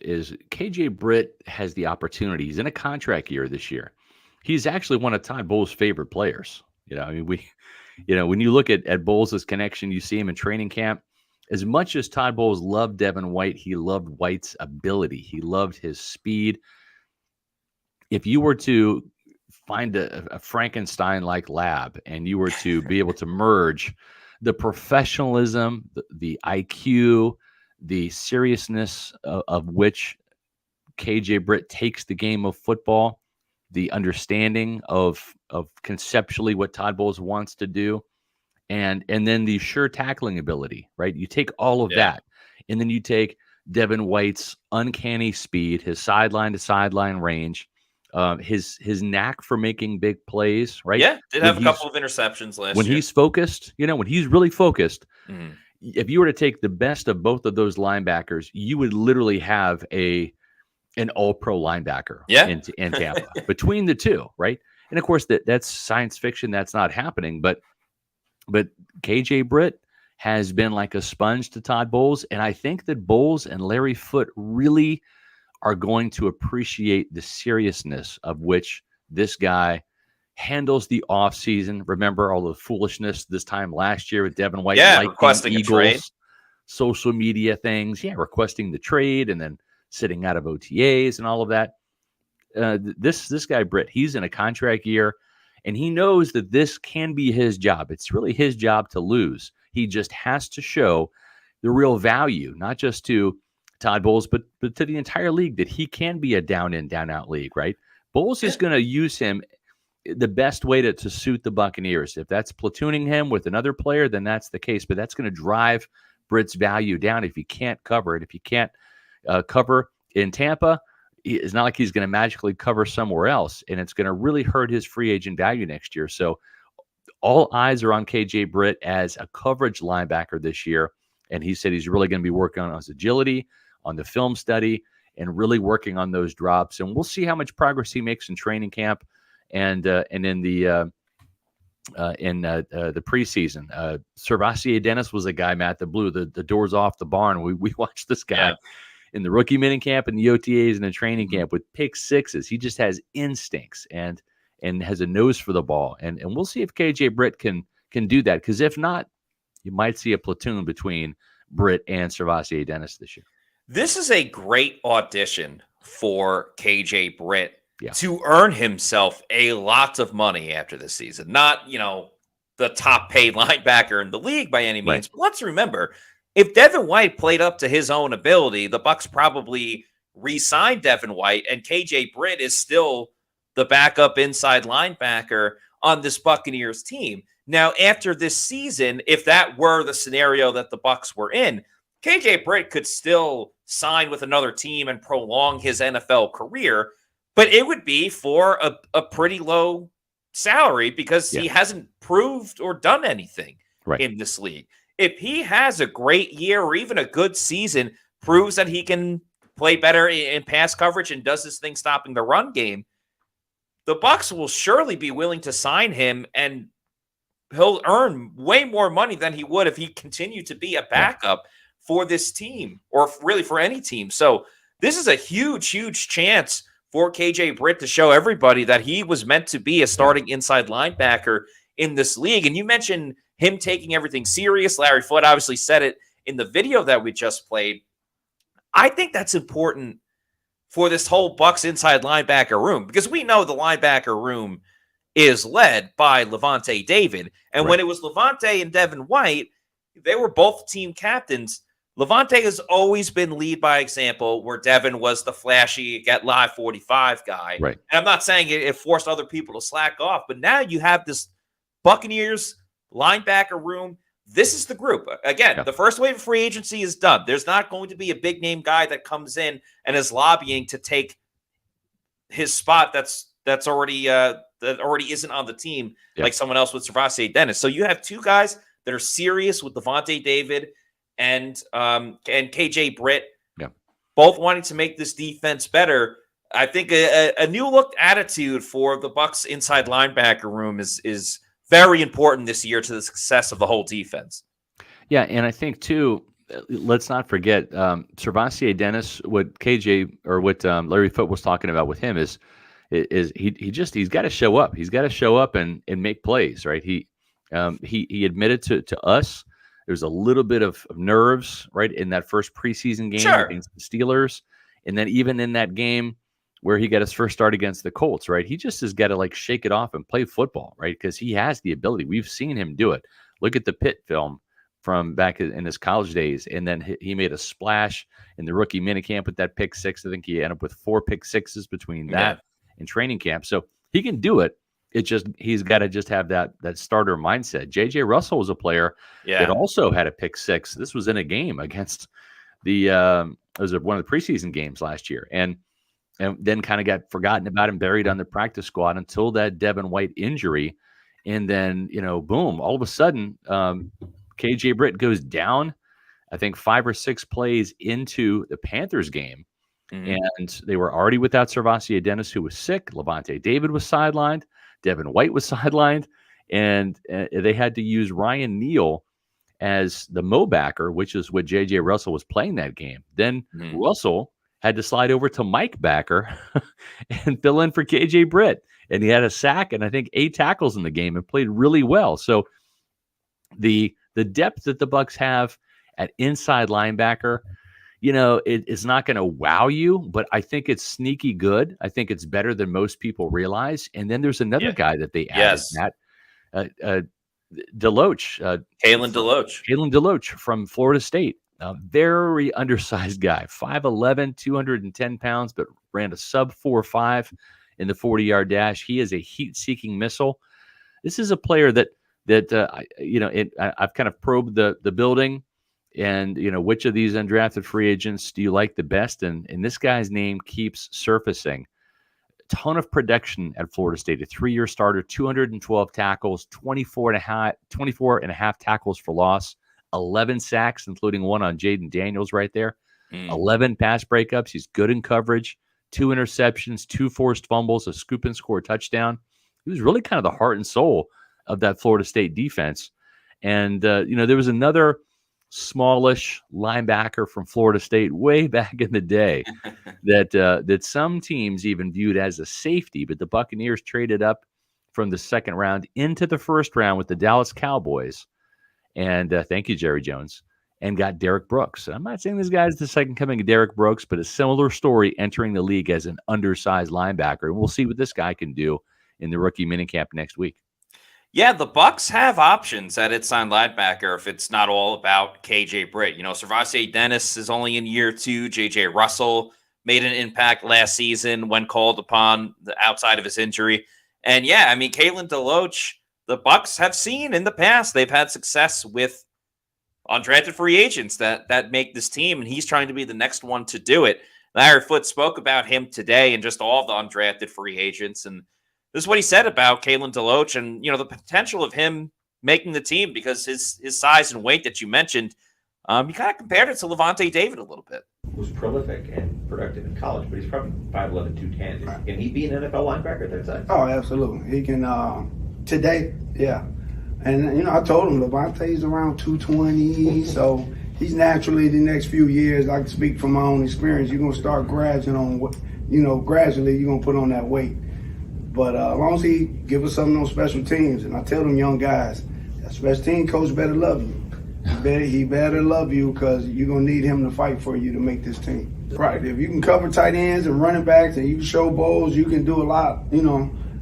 KJ Britt has the opportunity. He's in a contract year this year. He's actually one of Todd Bowles' favorite players. When you look at Bowles' connection, you see him in training camp. As much as Todd Bowles loved Devin White, he loved White's ability. He loved his speed. If you were to find a Frankenstein-like lab and you were to be able to merge the professionalism, the IQ, the seriousness of which KJ Britt takes the game of football, the understanding of conceptually what Todd Bowles wants to do, and then the sure tackling ability, right? You take all of that, and then you take Devin White's uncanny speed, his sideline to sideline range, his knack for making big plays, right? Yeah, did have a couple of interceptions last year. When he's focused, when he's really focused, if you were to take the best of both of those linebackers, you would literally have an all-pro linebacker in Tampa between the two, right? And of course, that's science fiction. That's not happening. But KJ Britt has been like a sponge to Todd Bowles, and I think that Bowles and Larry Foote really are going to appreciate the seriousness of which this guy handles the offseason. Remember all the foolishness this time last year with Devin White, requesting a trade, social media things, requesting the trade, and then sitting out of OTAs and all of that. this guy Britt, he's in a contract year, and he knows that this can be his job. It's really his job to lose. He just has to show the real value, not just to Todd Bowles, but to the entire league, that he can be a down in, down out league, right? Bowles is going to use him the best way to suit the Buccaneers. If that's platooning him with another player, then that's the case. But that's going to drive Britt's value down if he can't cover it. If he can't cover in Tampa, it's not like he's going to magically cover somewhere else, and it's going to really hurt his free agent value next year. So all eyes are on KJ Britt as a coverage linebacker this year, and he said he's really going to be working on his agility, on the film study, and really working on those drops. And we'll see how much progress he makes in training camp and in the preseason. Servassier Dennis was a guy, Matt, that blew the doors off the barn. We watched this guy in the rookie mini camp and the OTAs and the training camp with pick sixes. He just has instincts and has a nose for the ball. And we'll see if KJ Britt can do that, because if not, you might see a platoon between Britt and Servassier Dennis this year. This is a great audition for KJ Britt to earn himself a lot of money after this season. Not, the top paid linebacker in the league by any means. Right. But let's remember, if Devin White played up to his own ability, the Bucs probably re-signed Devin White, and KJ Britt is still the backup inside linebacker on this Buccaneers team. Now, after this season, if that were the scenario that the Bucs were in, KJ Britt could still sign with another team and prolong his NFL career, but it would be for a pretty low salary because he hasn't proved or done anything in this league. If he has a great year or even a good season, proves that he can play better in pass coverage and does this thing stopping the run game, the Bucs will surely be willing to sign him, and he'll earn way more money than he would if he continued to be a backup for this team, or really for any team. So this is a huge, huge chance for KJ Britt to show everybody that he was meant to be a starting inside linebacker in this league. And you mentioned him taking everything serious. Larry Foote obviously said it in the video that we just played. I think that's important for this whole Bucs inside linebacker room, because we know the linebacker room is led by Lavonte David. And when it was Lavonte and Devin White, they were both team captains. Lavonte has always been lead by example, where Devin was the flashy, get live 45 guy. Right. And I'm not saying it forced other people to slack off, but now you have this Buccaneers linebacker room. This is the group. Again, the first wave of free agency is done. There's not going to be a big name guy that comes in and is lobbying to take his spot that's already that already isn't on the team, like someone else with Servassier Dennis. So you have two guys that are serious with Lavonte David and KJ Britt, both wanting to make this defense better. I think a new look attitude for the Bucs inside linebacker room is very important this year to the success of the whole defense. Yeah, and I think too, let's not forget Servassier Dennis. What KJ or what Larry Foote was talking about with him is he's got to show up. He's got to show up and make plays, right? He admitted to us there's a little bit of nerves, right, in that first preseason game against the Steelers, and then even in that game where he got his first start against the Colts, right? He just has got to shake it off and play football, right? Because he has the ability. We've seen him do it. Look at the Pitt film from back in his college days, and then he made a splash in the rookie minicamp with that pick six. I think he ended up with 4 pick sixes between that and training camp. So he can do it. It just he's got to just have that starter mindset. J.J. Russell was a player that also had a pick six. This was in a game against the it was one of the preseason games last year, and then kind of got forgotten about and buried on the practice squad until that Devin White injury, and then boom, all of a sudden KJ Britt goes down, I think 5 or 6 plays into the Panthers game. And they were already without Servassier Dennis, who was sick. Lavonte David was sidelined. Devin White was sidelined. And they had to use Ryan Neal as the Mo backer, which is what J.J. Russell was playing that game. Then Russell had to slide over to Mike backer and fill in for KJ Britt. And he had a sack and I think 8 tackles in the game and played really well. So the depth that the Bucs have at inside linebacker it's not going to wow you, but I think it's sneaky good. I think it's better than most people realize. And then there's another guy that they added, Yes. Matt, Deloach. Kalen Deloach. Kalen Deloach from Florida State. A very undersized guy, 5'11", 210 pounds, but ran a sub 4.5 in the 40-yard dash. He is a heat-seeking missile. This is a player that I've kind of probed the building, and which of these undrafted free agents do you like the best? And this guy's name keeps surfacing. A ton of production at Florida State. A 3-year starter, 212 tackles, 24 and a half tackles for loss, 11 sacks, including one on Jaden Daniels right there. 11 pass breakups. He's good in coverage. 2 interceptions, 2 forced fumbles, a scoop and score touchdown. He was really kind of the heart and soul of that Florida State defense. And, there was another smallish linebacker from Florida State way back in the day that some teams even viewed as a safety, but the Buccaneers traded up from the second round into the first round with the Dallas Cowboys. And thank you, Jerry Jones, and got Derek Brooks. I'm not saying this guy's the second coming of Derek Brooks, but a similar story entering the league as an undersized linebacker. And we'll see what this guy can do in the rookie minicamp next week. Yeah, the Bucs have options at inside linebacker if it's not all about KJ Britt. Servante Dennis is only in year 2. JJ Russell made an impact last season when called upon outside of his injury. And Kalen Deloach, the Bucs have seen in the past, they've had success with undrafted free agents that make this team, and he's trying to be the next one to do it. Larry Foote spoke about him today and just all the undrafted free agents, and this is what he said about Kalen Deloach and the potential of him making the team because his size and weight that you mentioned, you kind of compared it to Lavonte David a little bit. Was prolific and productive in college, but he's probably 5'11", 210. Right. Can he be an NFL linebacker at that size? Oh, absolutely. He can. Today, yeah. And, I told him Lavonte's around 220, so he's naturally the next few years, I can speak from my own experience, you're going to start gradually you're going to put on that weight. But as long as he give us something on special teams, and I tell them young guys, that special team coach better love you. He better love you because you're going to need him to fight for you to make this team. Right. If you can cover tight ends and running backs and you can show balls, you can do a lot,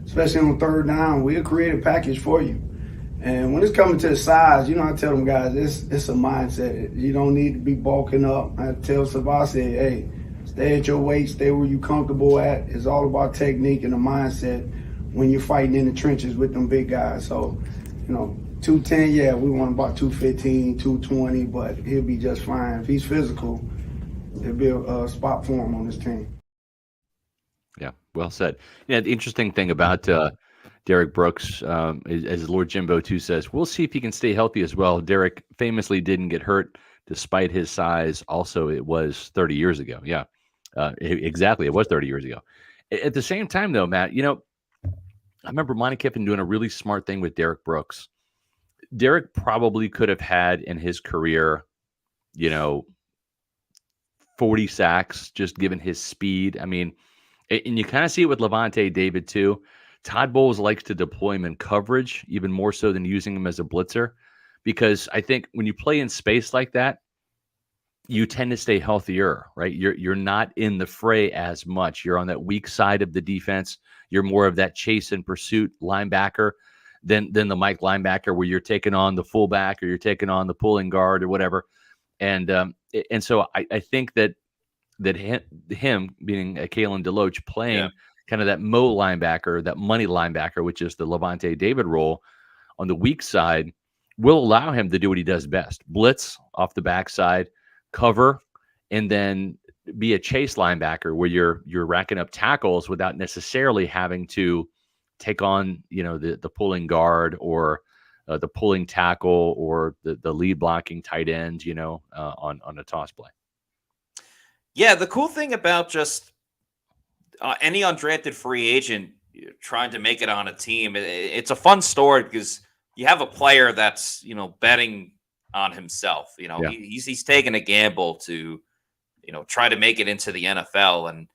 especially on third down. We'll create a package for you. And when it's coming to the size, I tell them guys, it's a mindset. You don't need to be bulking up. I tell Savasi, hey, stay at your weight, stay where you're comfortable at. It's all about technique and a mindset when you're fighting in the trenches with them big guys. So, 210, yeah, we want about 215, 220, but he'll be just fine. If he's physical, there'll be a spot for him on this team. Yeah, well said. Yeah, the interesting thing about Derek Brooks, as Lord Jimbo too says, we'll see if he can stay healthy as well. Derek famously didn't get hurt despite his size. Also, it was 30 years ago. Yeah, exactly. It was 30 years ago. At the same time, though, Matt, I remember Monte Kiffin doing a really smart thing with Derek Brooks. Derek probably could have had in his career, 40 sacks, just given his speed. I mean, and you kind of see it with Lavonte David too. Todd Bowles likes to deploy him in coverage, even more so than using him as a blitzer, because I think when you play in space like that, you tend to stay healthier, right? You're not in the fray as much. You're on that weak side of the defense. You're more of that chase and pursuit linebacker than the Mike linebacker, where you're taking on the fullback or you're taking on the pulling guard or whatever. And so I think that him being a Kalen Deloach playing kind of that Mo linebacker, that money linebacker, which is the Lavonte David role on the weak side, will allow him to do what he does best: blitz off the backside, cover, and then be a chase linebacker where you're racking up tackles without necessarily having to take on the pulling guard or the pulling tackle or the lead blocking tight end on a toss play. Yeah, the cool thing about just any undrafted free agent trying to make it on a team, it's a fun story because you have a player that's betting on himself. He's taking a gamble to try to make it into the NFL. And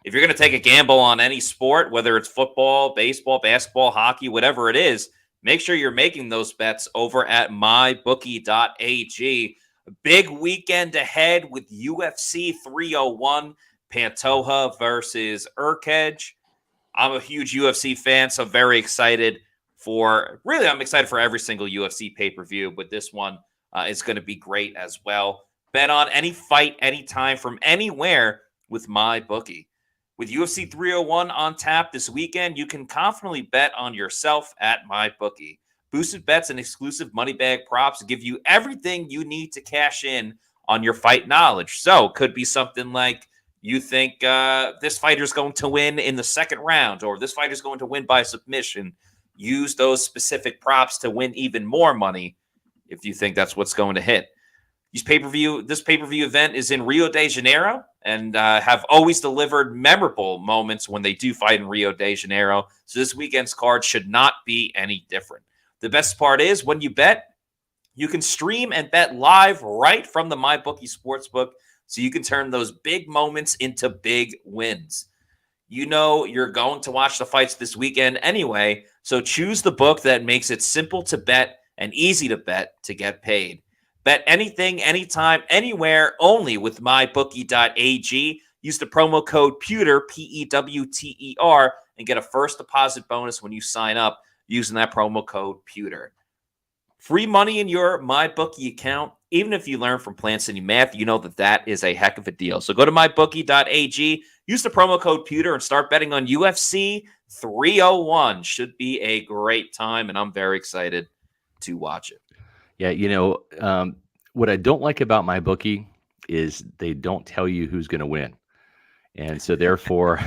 if you're going to take a gamble on any sport, whether it's football, baseball, basketball, hockey, whatever it is, make sure you're making those bets over at mybookie.ag. Big weekend ahead with UFC 301, Pantoja versus Urquidge. I'm a huge UFC fan, so very excited I'm excited for every single UFC pay-per-view, but this one is going to be great as well. Bet on any fight, anytime, from anywhere with MyBookie. With UFC 301 on tap this weekend, you can confidently bet on yourself at MyBookie. Boosted bets and exclusive money bag props give you everything you need to cash in on your fight knowledge. So, could be something like you think this fighter's going to win in the second round, or this fighter's going to win by submission. Use those specific props to win even more money if you think that's what's going to hit. This pay-per-view event is in Rio de Janeiro and have always delivered memorable moments when they do fight in Rio de Janeiro. So this weekend's card should not be any different. The best part is when you bet, you can stream and bet live right from the MyBookie Sportsbook, so you can turn those big moments into big wins. You know you're going to watch the fights this weekend anyway, so choose the book that makes it simple to bet and easy to bet to get paid. Bet anything, anytime, anywhere, only with mybookie.ag. Use the promo code Pewter, P-E-W-T-E-R, and get a first deposit bonus when you sign up using that promo code Pewter. Free money in your MyBookie account. Even if you learn from Plant City Math, you know that is a heck of a deal. So go to mybookie.ag, use the promo code Pewter, and start betting on UFC 301. Should be a great time, and I'm very excited to watch it. Yeah, what I don't like about MyBookie is they don't tell you who's going to win. And so therefore,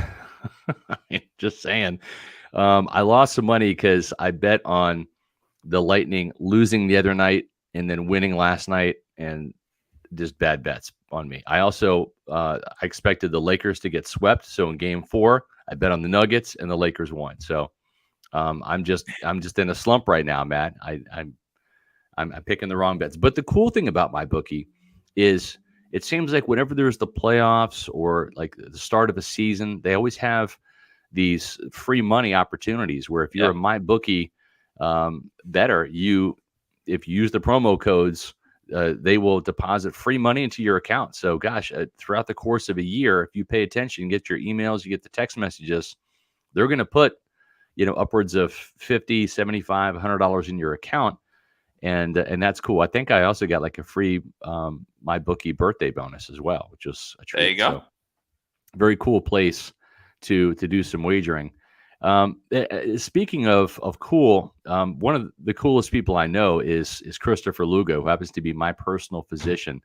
just saying, I lost some money because I bet on the Lightning losing the other night and then winning last night, and just bad bets on me. I also I expected the Lakers to get swept. So in Game 4, I bet on the Nuggets and the Lakers won. So I'm just in a slump right now, Matt. I'm picking the wrong bets. But the cool thing about MyBookie is it seems like whenever there's the playoffs or like the start of a season, they always have these free money opportunities where if you're a MyBookie bettor, if you use the promo codes, they will deposit free money into your account. So gosh, throughout the course of a year, if you pay attention, get your emails, you get the text messages, they're going to put, upwards of $50, $75, $100 in your account. And that's cool. I think I also got like a free MyBookie birthday bonus as well, which was a treat. There you go. So, very cool place to do some wagering. Speaking of cool, one of the coolest people I know is Christopher Lugo, who happens to be my personal physician.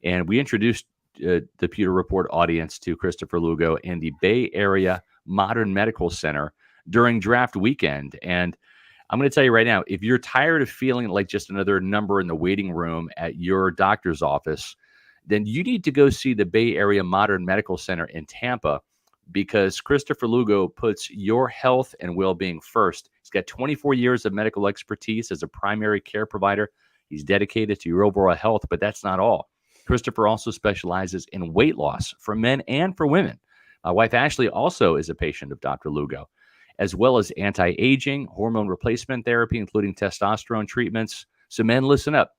And we introduced the Pewter Report audience to Christopher Lugo and the Bay Area Modern Medical Center during draft weekend. And I'm going to tell you right now, if you're tired of feeling like just another number in the waiting room at your doctor's office, then you need to go see the Bay Area Modern Medical Center in Tampa, because Christopher Lugo puts your health and well-being first. He's got 24 years of medical expertise as a primary care provider. He's dedicated to your overall health, but that's not all. Christopher also specializes in weight loss for men and for women. My wife, Ashley, also is a patient of Dr. Lugo, as well as anti-aging, hormone replacement therapy, including testosterone treatments. So men, listen up.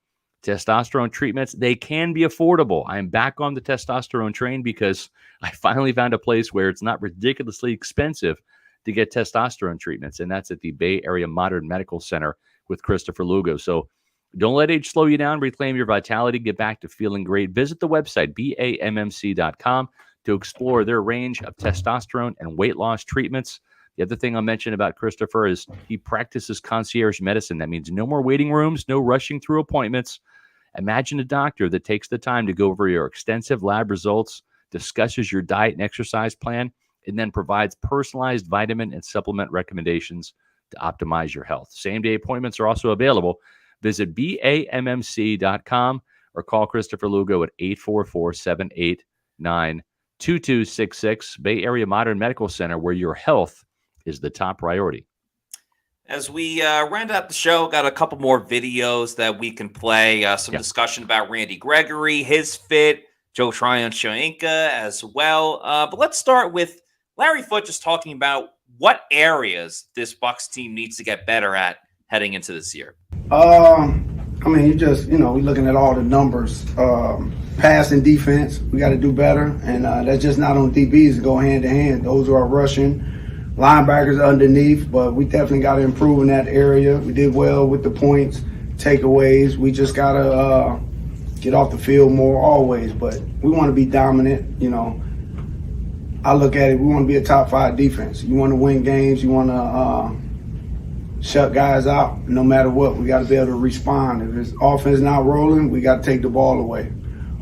Testosterone treatments, they can be affordable. I'm back on the testosterone train because I finally found a place where it's not ridiculously expensive to get testosterone treatments, and that's at the Bay Area Modern Medical Center with Christopher Lugo. So don't let age slow you down. Reclaim your vitality. Get back to feeling great. Visit the website, BAMMC.com, to explore their range of testosterone and weight loss treatments. The other thing I'll mention about Christopher is he practices concierge medicine. That means no more waiting rooms, no rushing through appointments. Imagine a doctor that takes the time to go over your extensive lab results, discusses your diet and exercise plan, and then provides personalized vitamin and supplement recommendations to optimize your health. Same-day appointments are also available. Visit BAMMC.com or call Christopher Lugo at 844-789-2266. Bay Area Modern Medical Center, where your health is the top priority. As we round out the show, got a couple more videos that we can play. Some discussion about Randy Gregory, his fit, Joe Tryon-Shoyinka as well. But let's start with Larry Foote just talking about what areas this Bucs team needs to get better at heading into this year. I I mean, we're looking at all the numbers. Pass and defense, we got to do better. And that's just not on DBs to go hand to hand. Those are rushing. Linebackers underneath, but we definitely got to improve in that area. We did well with the points, takeaways. We just got to get off the field more always. But we want to be dominant, I look at it, we want to be a top 5 defense. You want to win games. You want to shut guys out no matter what. We got to be able to respond. If it's offense not rolling, we got to take the ball away.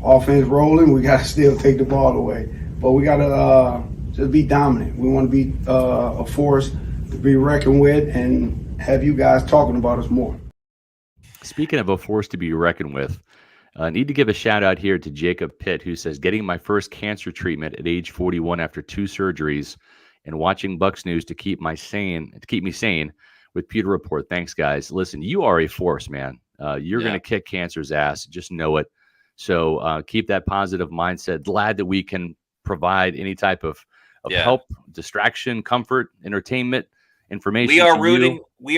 Offense rolling, we got to still take the ball away. But we got to just be dominant. We want to be a force to be reckoned with and have you guys talking about us more. Speaking of a force to be reckoned with, I need to give a shout out here to Jacob Pitt, who says, getting my first cancer treatment at age 41 after 2 surgeries and watching Bucs news to keep me sane with Pewter Report. Thanks, guys. Listen, you are a force, man. You're going to kick cancer's ass. Just know it. So keep that positive mindset. Glad that we can provide any type of help, distraction, comfort, entertainment, information. We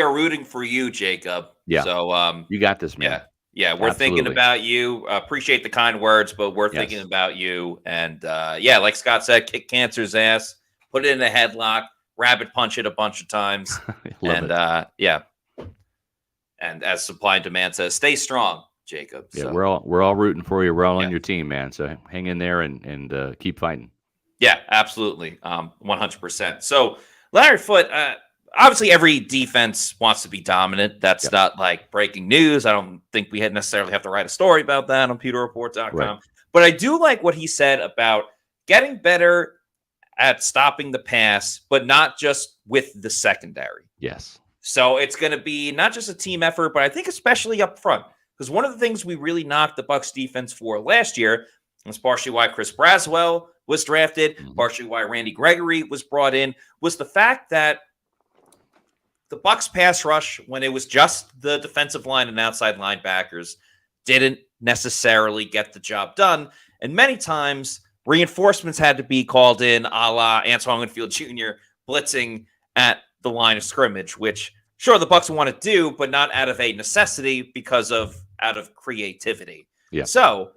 are rooting for you, Jacob. Yeah. So you got this, man. Yeah, we're thinking about you. Appreciate the kind words, but we're thinking about you. And like Scott said, kick cancer's ass, put it in a headlock, rabbit punch it a bunch of times. And and as supply and demand says, stay strong, Jacob. Yeah, so. we're all rooting for you. We're all on your team, man. So hang in there and keep fighting. Yeah, absolutely. 100%. So Larry Foote, obviously every defense wants to be dominant. That's not like breaking news. I don't think we necessarily have to write a story about that on pewterreport.com. Right. But I do like what he said about getting better at stopping the pass, but not just with the secondary. Yes. So it's going to be not just a team effort, but I think especially up front. Because one of the things we really knocked the Bucs defense for last year was partially why Chris Braswell was drafted, partially why Randy Gregory was brought in, was the fact that the Bucs pass rush, when it was just the defensive line and outside linebackers, didn't necessarily get the job done. And many times, reinforcements had to be called in, a la Antoine Winfield Jr. blitzing at the line of scrimmage, which sure the Bucs want to do, but not out of a necessity, out of creativity. Yeah. So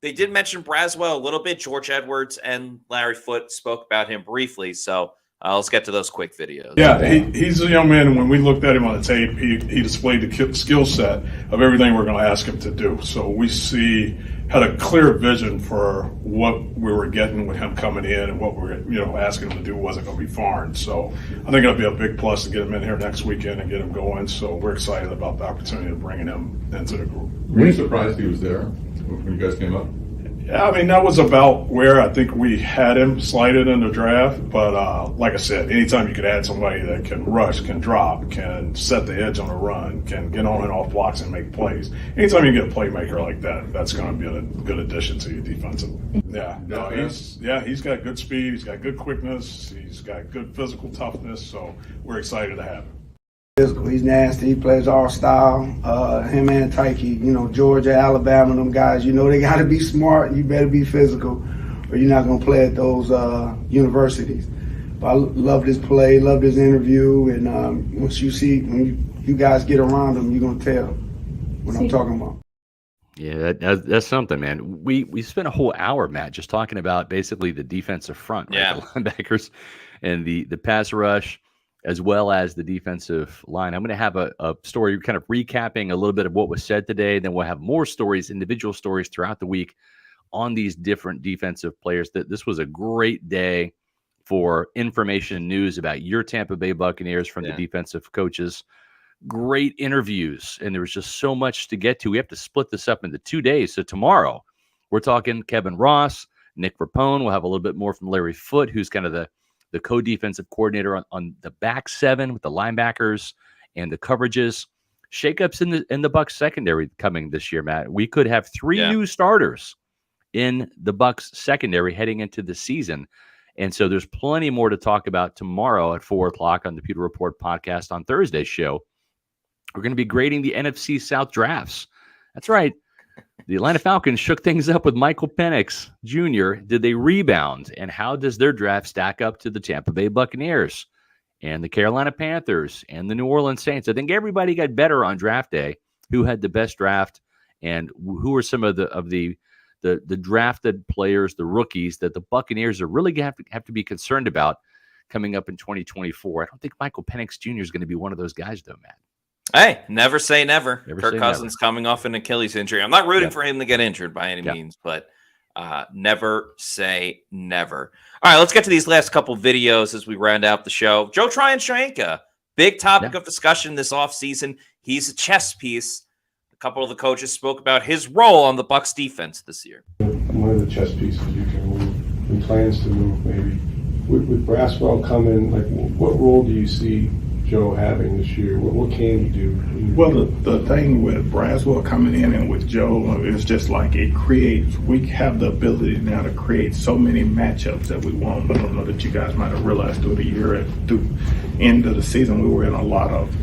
they did mention Braswell a little bit. George Edwards and Larry Foote spoke about him briefly. So let's get to those quick videos. Yeah, he's a young man, and when we looked at him on the tape, he displayed the skill set of everything we're going to ask him to do. So we had a clear vision for what we were getting with him coming in, and what we're asking him to do wasn't going to be foreign. So I think it'll be a big plus to get him in here next weekend and get him going. So we're excited about the opportunity of bringing him into the group. Were you surprised he was there when you guys came up? Yeah, I mean, that was about where I think we had him slided in the draft. But like I said, anytime you could add somebody that can rush, can drop, can set the edge on a run, can get on and off blocks and make plays, anytime you get a playmaker like that, that's going to be a good addition to your defensive. He's got good speed, he's got good quickness, he's got good physical toughness, so we're excited to have him. He's nasty. He plays all style. Him and Tyke, Georgia, Alabama, them guys, they got to be smart. You better be physical or you're not going to play at those universities. But I loved his play, loved his interview. And when you guys get around him, you're going to tell what I'm talking about. Yeah, that's something, man. We spent a whole hour, Matt, just talking about basically the defensive front, right? The linebackers and the pass rush, as well as the defensive line. I'm going to have a story kind of recapping a little bit of what was said today. Then we'll have more stories, individual stories throughout the week on these different defensive players. This was a great day for information and news about your Tampa Bay Buccaneers from the defensive coaches. Great interviews, and there was just so much to get to. We have to split this up into 2 days. So tomorrow, we're talking Kevin Ross, Nick Rapone. We'll have a little bit more from Larry Foote, who's kind of the co-defensive coordinator on the back seven with the linebackers and the coverages. Shakeups in the Bucs secondary coming this year, Matt. We could have 3 new starters in the Bucs secondary heading into the season. And so there's plenty more to talk about tomorrow at 4:00 on the Pewter Report podcast. On Thursday's show, we're going to be grading the NFC South drafts. That's right. The Atlanta Falcons shook things up with Michael Penix Jr. Did they rebound? And how does their draft stack up to the Tampa Bay Buccaneers and the Carolina Panthers and the New Orleans Saints? I think everybody got better on draft day. who had the best draft and who are some of the drafted players, the rookies that the Buccaneers are really going to have to be concerned about coming up in 2024. I don't think Michael Penix Jr. is going to be one of those guys, though, Matt. Hey, never say never. Kirk say Cousins never. coming off an Achilles injury. I'm not rooting for him to get injured by any means, but never say never. All right, let's get to these last couple videos as we round out the show. Joe Tryon-Shoyinka, big topic of discussion this offseason. He's a chess piece. A couple of the coaches spoke about his role on the Bucs defense this year. One of the chess pieces you can move, and plans to move maybe. With Braswell coming, like what role do you see Joe having this year? What can he do? Well, the thing with Braswell coming in and with Joe is just like we have the ability now to create so many matchups that we want. I don't know that you guys might have realized through the year, through end of the season, we were in a lot of,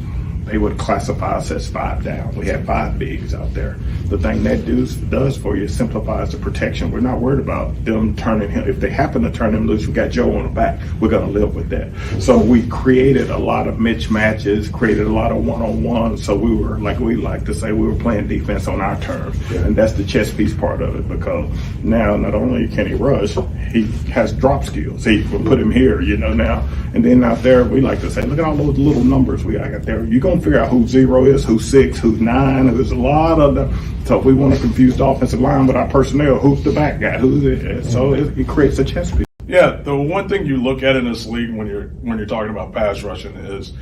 they would classify us as 5 down. We had 5 bigs out there. The thing that does for you simplifies the protection. We're not worried about them turning him. If they happen to turn him loose, we got Joe on the back. We're going to live with that. So we created a lot of mismatches, created a lot of one-on-ones. So we were, like we like to say, we were playing defense on our terms. And that's the chess piece part of it, because now not only can he rush, he has drop skills. He will put him here, now. And then out there, we like to say, look at all those little numbers we got there. You're going to figure out who 0 is, who's 6, who's 9. There's a lot of them. So if we want to confuse the offensive line with our personnel, who's the back guy, who's it? So it creates a chess piece. Yeah, the one thing you look at in this league when you're talking about pass rushing is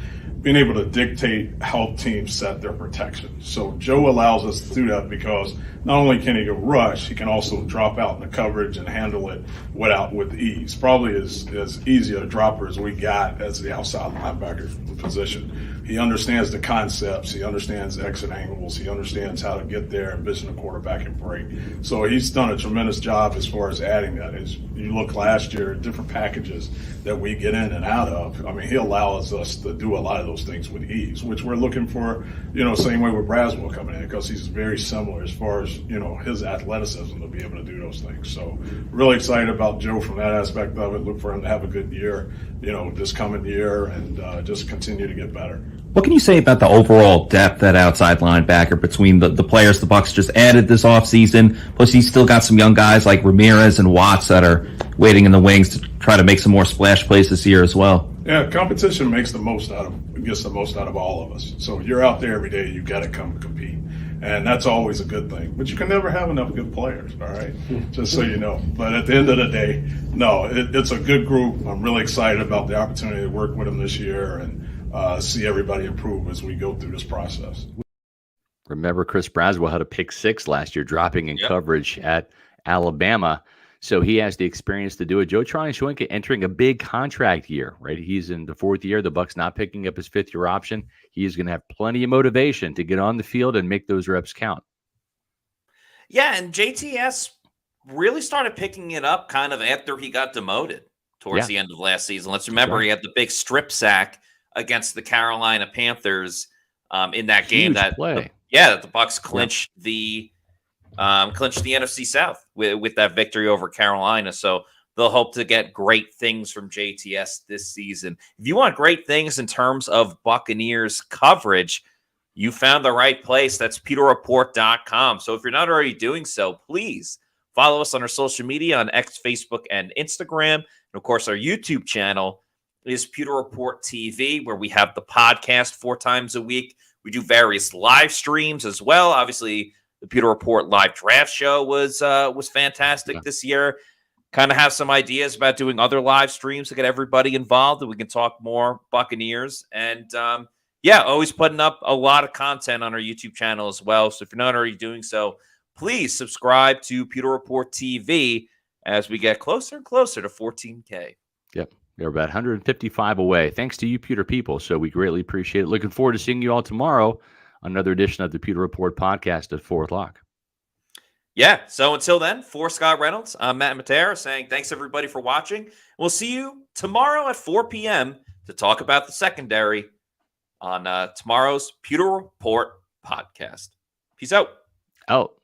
being able to dictate how teams set their protection. So Joe allows us to do that because not only can he rush, he can also drop out in the coverage and handle it with ease. Probably as easy a dropper as we got as the outside linebacker position. He understands the concepts. He understands exit angles. He understands how to get there and vision the quarterback and break. So he's done a tremendous job as far as adding that. As you look last year at different packages that we get in and out of, I mean, he allows us to do a lot of those things with ease, which we're looking for, same way with Braswell coming in, because he's very similar as far as, his athleticism to be able to do those things. So really excited about Joe from that aspect of it. Look for him to have a good year, this coming year, and just continue to get better. What can you say about the overall depth at outside linebacker between the players the Bucs just added this offseason? Plus, he's still got some young guys like Ramirez and Watts that are waiting in the wings to try to make some more splash plays this year as well. Yeah, competition gets the most out of all of us. So you're out there every day, you got to come compete. And that's always a good thing. But you can never have enough good players, all right? Just so you know. But at the end of the day, no, it's a good group. I'm really excited about the opportunity to work with them this year and see everybody improve as we go through this process. Remember, Chris Braswell had a pick 6 last year, dropping in coverage at Alabama. So he has the experience to do it. Joe Tryon-Shoyinka entering a big contract year, right? He's in the 4th year. The Bucs not picking up his 5th-year option. He is going to have plenty of motivation to get on the field and make those reps count. Yeah, and JTS really started picking it up kind of after he got demoted towards the end of last season. Let's remember he had the big strip sack against the Carolina Panthers in that game. Huge play. That the Bucs clinched the NFC South with that victory over Carolina. So they'll hope to get great things from JTS this season. If you want great things in terms of Buccaneers coverage, you found the right place. That's pewterreport.com. So if you're not already doing so, please follow us on our social media on X, Facebook, and Instagram. And of course, our YouTube channel is Pewter Report TV, where we have the podcast 4 times a week. We do various live streams as well. Obviously, the Pewter Report live draft show was fantastic this year. Kind of have some ideas about doing other live streams to get everybody involved, and we can talk more Buccaneers. And always putting up a lot of content on our YouTube channel as well. So if you're not already doing so, please subscribe to Pewter Report TV as we get closer and closer to 14K. Yep. We're about 155 away. Thanks to you, Pewter people. So we greatly appreciate it. Looking forward to seeing you all tomorrow on another edition of the Pewter Report podcast at 4 o'clock. Yeah. So until then, for Scott Reynolds, I'm Matt Matera saying thanks everybody for watching. We'll see you tomorrow at 4 p.m. to talk about the secondary on tomorrow's Pewter Report podcast. Peace out. Out.